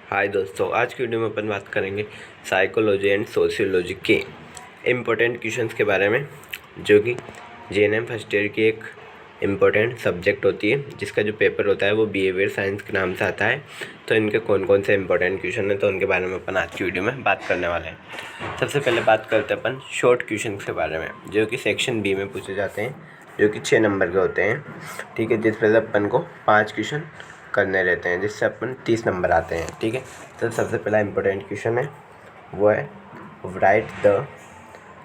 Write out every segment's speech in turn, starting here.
हाय दोस्तों, आज की वीडियो में अपन बात करेंगे साइकोलॉजी एंड सोशियोलॉजी के इम्पोर्टेंट क्वेश्चंस के बारे में, जो कि जेएनएम फर्स्ट ईयर की एक इम्पोर्टेंट सब्जेक्ट होती है, जिसका जो पेपर होता है वो बिहेवियर साइंस के नाम से आता है। तो इनके कौन कौन से इंपॉर्टेंट क्वेश्चन हैं, तो उनके बारे में अपन आज की वीडियो में बात करने वाले हैं। सबसे पहले बात करते हैं अपन शॉर्ट क्वेश्चन के बारे में, जो कि सेक्शन बी में पूछे जाते हैं, जो कि 6 नंबर के होते हैं। ठीक है, जिस पर अपन को 5 क्वेश्चन करने रहते हैं, जिससे अपन 30 नंबर आते हैं। ठीक है, तो सबसे पहला इंपॉर्टेंट क्वेश्चन है वो है write the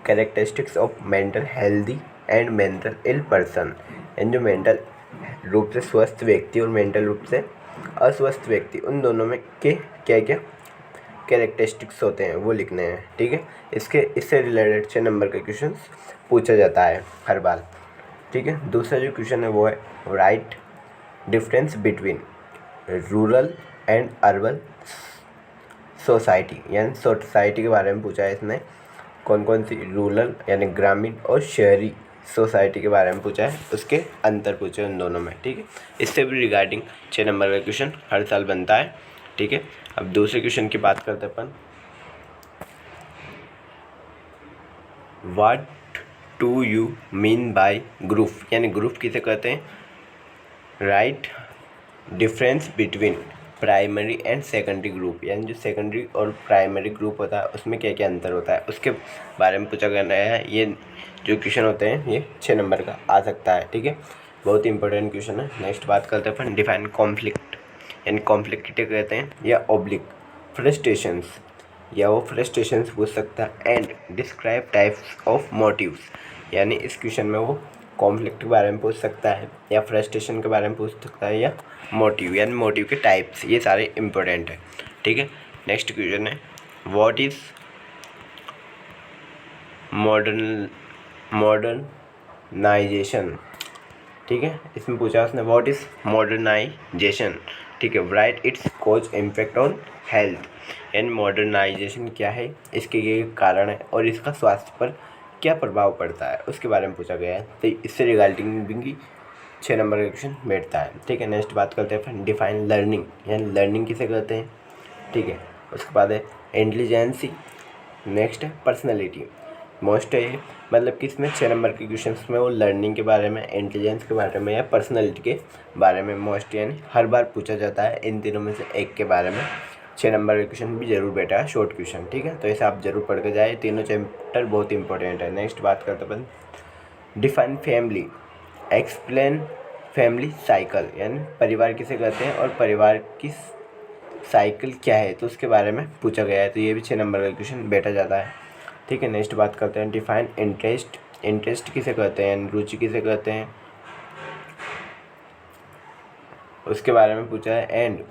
characteristics of mental healthy and mental ill person. And जो मेंटल रूप से स्वस्थ व्यक्ति और मेंटल रूप से अस्वस्थ व्यक्ति, उन दोनों में के क्या क्या कैरेक्टरिस्टिक्स होते हैं वो लिखने हैं। ठीक है, इससे रिलेटेड 6 नंबर के क्वेश्चन पूछा जाता है हर बार। ठीक है, दूसरा जो क्वेश्चन है वो है right difference between rural and urban society, यानी सोसाइटी के बारे में पूछा है इसने। कौन कौन सी रूरल यानी ग्रामीण और शहरी सोसाइटी के बारे में पूछा है, उसके अंतर पूछे उन दोनों में। ठीक है, इससे भी रिगार्डिंग 6 नंबर का क्वेश्चन हर साल बनता है। ठीक है, अब दूसरे क्वेश्चन की बात करते हैं अपन। What do you mean by group, यानी ग्रुप किसे कहते हैं। Write difference between primary and secondary group, यानी जो सेकेंडरी और प्राइमरी ग्रुप होता है उसमें क्या क्या अंतर होता है, उसके बारे में पूछा गया है। ये जो क्वेश्चन होते हैं ये 6 नंबर का आ सकता है। ठीक है, बहुत ही इंपॉर्टेंट क्वेश्चन है। नेक्स्ट बात करते हैं अपन डिफाइन कॉन्फ्लिक्ट, यानी कॉन्फ्लिक्ट किसे कहते हैं, या ऑब्लिक फ्रस्ट्रेशंस, या वो फ्रस्ट्रेशंस पूछ सकता है। And describe types of motives, यानी इस क्वेश्चन में वो कॉन्फ्लिक्ट के बारे में पूछ सकता है, या फ्रस्ट्रेशन के बारे में पूछ सकता है, या मोटिव, यानी मोटिव के टाइप्स, ये सारे इंपॉर्टेंट है। ठीक है, नेक्स्ट क्वेश्चन है व्हाट इज मॉडर्नाइजेशन। ठीक है, इसमें पूछा उसने व्हाट इज मॉडर्नाइजेशन। ठीक है, write its cause impact on health, and modernization क्या है, इसके ये कारण है और इसका स्वास्थ्य पर क्या प्रभाव पड़ता है, उसके बारे में पूछा गया है। तो इससे रिगार्डिंग भी 6 नंबर का क्वेश्चन बैठता है। ठीक है, नेक्स्ट बात करते हैं डिफाइन लर्निंग, यानी लर्निंग किसे कहते हैं। ठीक है, उसके बाद है इंटेलिजेंसी, नेक्स्ट है पर्सनैलिटी। मोस्ट है मतलब कि इसमें 6 नंबर के क्वेश्चन में वो लर्निंग के बारे में, इंटेलिजेंस के बारे में या पर्सनैलिटी के बारे में मोस्ट, यानी हर बार पूछा जाता है। इन तीनों में से एक के बारे में 6 नंबर का क्वेश्चन भी जरूर बैठा है, शॉर्ट क्वेश्चन। ठीक है, तो इसे आप जरूर पढ़ के जाए, तीनों चैप्टर बहुत इंपॉर्टेंट है। नेक्स्ट बात करते अपन define family, explain family cycle, यानी परिवार किसे कहते हैं और परिवार की साइकिल क्या है, तो उसके बारे में पूछा गया है। तो ये भी 6 नंबर का क्वेश्चन बैठा जाता है। ठीक है, नेक्स्ट बात करते हैं डिफाइन इंटरेस्ट, इंटरेस्ट किसे कहते हैं, रुचि किसे कहते हैं, उसके बारे में पूछा है। And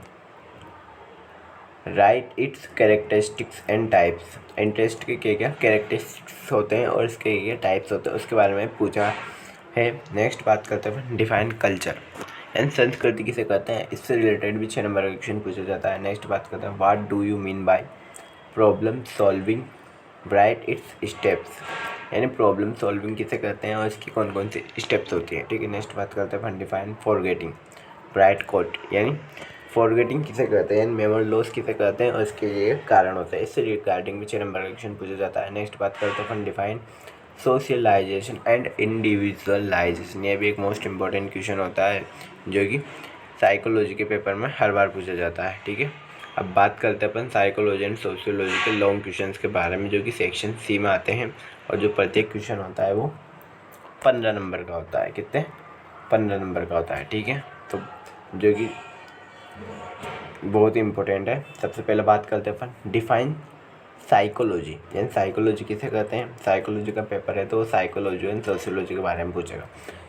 right it's characteristics and types, interest के क्या क्या कैरेक्टरिस्टिक्स होते हैं और इसके क्या टाइप्स होते हैं, उसके बारे में पूछा है। नेक्स्ट बात करते हैं डिफाइन कल्चर, एंड संस्कृति किसे कहते हैं, इससे रिलेटेड भी 6 नंबर का क्वेश्चन पूछा जाता है। नेक्स्ट बात करते हैं what do you mean bye problem solving, right it's steps, यानी प्रॉब्लम सॉल्विंग किसे कहते हैं और इसकी कौन कौन सी स्टेप्स होती हैं। ठीक है, नेक्स्ट बात करते हैं डिफाइन फॉरगेटिंग, राइट कोट, यानी फॉरगेटिंग किसे कहते हैं, मेमोरी लॉस किसे कहते हैं और इसके ये कारण होते हैं। इससे रिगार्डिंग भी 6 नंबर का क्वेश्चन पूछा जाता है। नेक्स्ट बात करते हैं डिफाइन सोशलाइजेशन एंड इंडिविजुअलाइजेशन, ये भी एक मोस्ट इंपॉर्टेंट क्वेश्चन होता है, जो कि साइकोलॉजी के पेपर में हर बार पूछा जाता है। ठीक है, अब बात करते हैं अपन साइकोलॉजी एंड सोशियोलॉजी के लॉन्ग क्वेश्चंस के बारे में, जो कि सेक्शन सी में आते हैं, और जो प्रत्येक क्वेश्चन होता है वो 15 नंबर का होता है। कितने 15 नंबर का होता है। ठीक है, तो जो कि बहुत ही इंपॉर्टेंट है। सबसे पहले बात करते हैं अपन डिफाइन साइकोलॉजी, यानी साइकोलॉजी किसे कहते हैं। साइकोलॉजी का पेपर है तो वो साइकोलॉजी एंड सोशियोलॉजी के बारे में पूछेगा।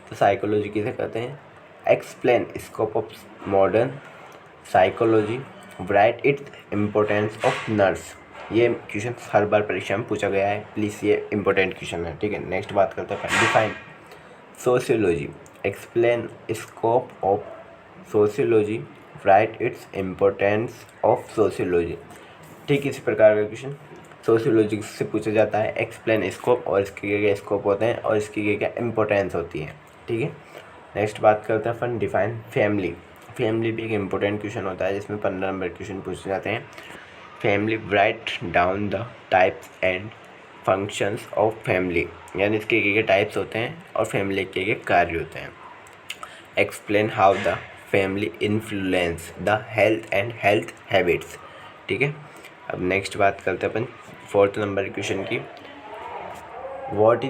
तो साइकोलॉजी किसे कहते हैं, explain scope of modern psychology, right its importance of nurse. ये क्वेश्चन हर बार परीक्षा में पूछा गया है, प्लीज़ ये इंपॉर्टेंट क्वेश्चन है। ठीक है, नेक्स्ट बात करते हैं define sociology, explain scope of sociology, right its importance of sociology. ठीक इसी प्रकार का क्वेश्चन सोशियोलॉजी से पूछा जाता है, एक्सप्लेन स्कोप, और इसके क्या क्या स्कोप होते हैं और इसकी क्या क्या इम्पोर्टेंस होती है। ठीक है, नेक्स्ट बात करते हैं अपन डिफाइन फैमिली, फैमिली भी एक इम्पोर्टेंट क्वेश्चन होता है जिसमें 15 नंबर क्वेश्चन पूछे जाते हैं। Family, write down the types and functions of family, यानी इसके क्या टाइप्स होते हैं और फैमिली के कार्य होते हैं। Explain how the family influence the health and health habits. ठीक है, अब नेक्स्ट बात करते हैं अपन 4th नंबर क्वेश्चन की। What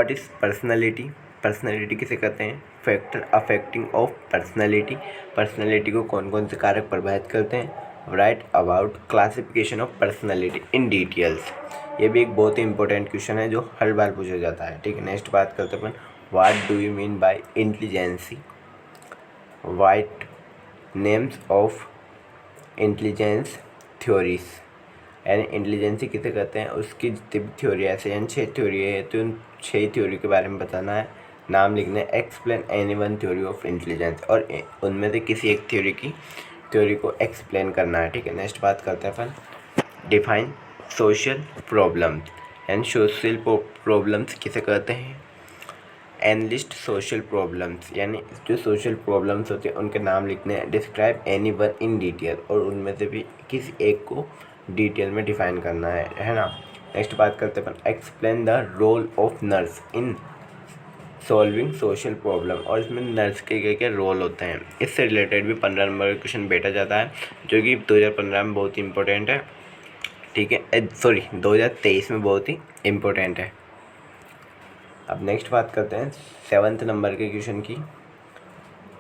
is personality. पर्सनैलिटी किसे कहते हैं? Factor affecting of personality, personality को कौन कौन से कारक प्रभावित करते हैं। Right about classification of personality in details, ये भी एक बहुत ही इंपॉर्टेंट क्वेश्चन है जो हर बार पूछा जाता है। ठीक है, नेक्स्ट बात करते हैं अपन what do you mean by intelligency. Write names of intelligence theories, यानी इंटेलिजेंसी किसे कहते हैं, उसकी जितनी भी थ्योरी ऐसे यानी 6 थ्योरी है, तो उन 6 थ्योरी के बारे में बताना है, नाम लिखना है। Explain any one theory of intelligence, और उनमें से किसी एक थ्योरी को एक्सप्लेन करना है। ठीक है, नेक्स्ट बात करते हैं अपन डिफाइन सोशल प्रॉब्लम्स, यानी सोशल प्रॉब्लम्स किसे कहते हैं। एनलिस्ट सोशल प्रॉब्लम्स, यानी जो सोशल प्रॉब्लम्स होते हैं उनके नाम लिखने हैं। Describe any one in detail, और उनमें से भी किसी एक को डिटेल में डिफाइन करना है ना। नेक्स्ट बात करते हैं अपन explain the role of nurse in solving social problem, और इसमें नर्स के क्या रोल होते हैं। इससे रिलेटेड भी 15 नंबर का क्वेश्चन बेटा जाता है जो कि 2015 में बहुत ही इंपॉर्टेंट है। ठीक है, सॉरी 2023 में बहुत ही इम्पोर्टेंट है। अब नेक्स्ट बात करते हैं 7th नंबर के क्वेश्चन की।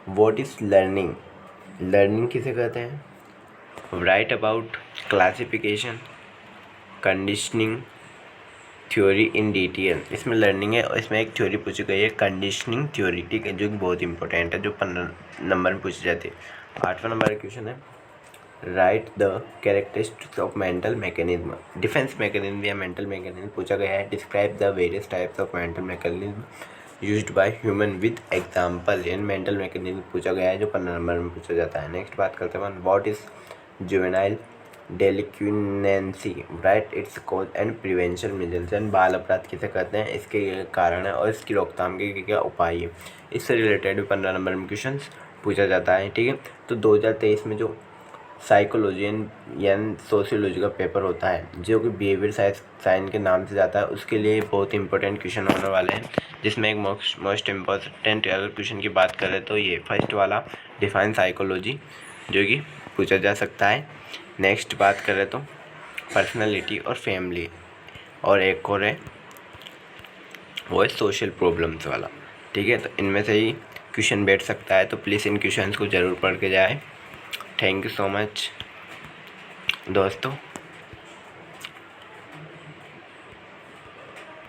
What is learning. लर्निंग किसे कहते हैं। Right about classification conditioning theory in detail, इसमें लर्निंग है और इसमें एक थ्योरी पूछी गई है कंडीशनिंग थ्योरी। ठीक है, जो कि बहुत इंपॉर्टेंट है, जो 15 नंबर में पूछी जाती है। 8वां नंबर का क्वेश्चन है write the characteristics of mental mechanism. Defence mechanism या मेंटल मैकेनिज्म पूछा गया है। Describe the various types of mental mechanism used by human with example, यानी मेंटल मैकेनिज्म पूछा गया है जो 15 नंबर में पूछा जाता है। नेक्स्ट बात करते हैं what is juvenile delinquency, write its cause and prevention measures, यानी बाल अपराध किसे कहते हैं, इसके कारण है और इसकी रोकथाम के क्या उपाय है। इससे रिलेटेड भी 15 नंबर में क्वेश्चन पूछा जाता है। ठीक है, तो 2023 में जो साइकोलॉजी यानी सोशियोलॉजी का पेपर होता है जो कि बिहेवियर साइंस के नाम से जाता है, उसके लिए बहुत इंपॉर्टेंट क्वेश्चन होने वाले हैं, जिसमें एक मोस्ट इम्पॉर्टेंट अगर क्वेश्चन की बात करें तो ये फर्स्ट वाला डिफाइन साइकोलॉजी जो कि पूछा जा सकता है। नेक्स्ट बात करें तो पर्सनैलिटी और फैमिली, और एक और है वो है सोशल प्रॉब्लम्स वाला। ठीक है, तो इनमें से ही क्वेश्चन बैठ सकता है, तो प्लीज़ इन क्वेश्चंस को ज़रूर पढ़ के जाए। थैंक यू सो मच दोस्तों।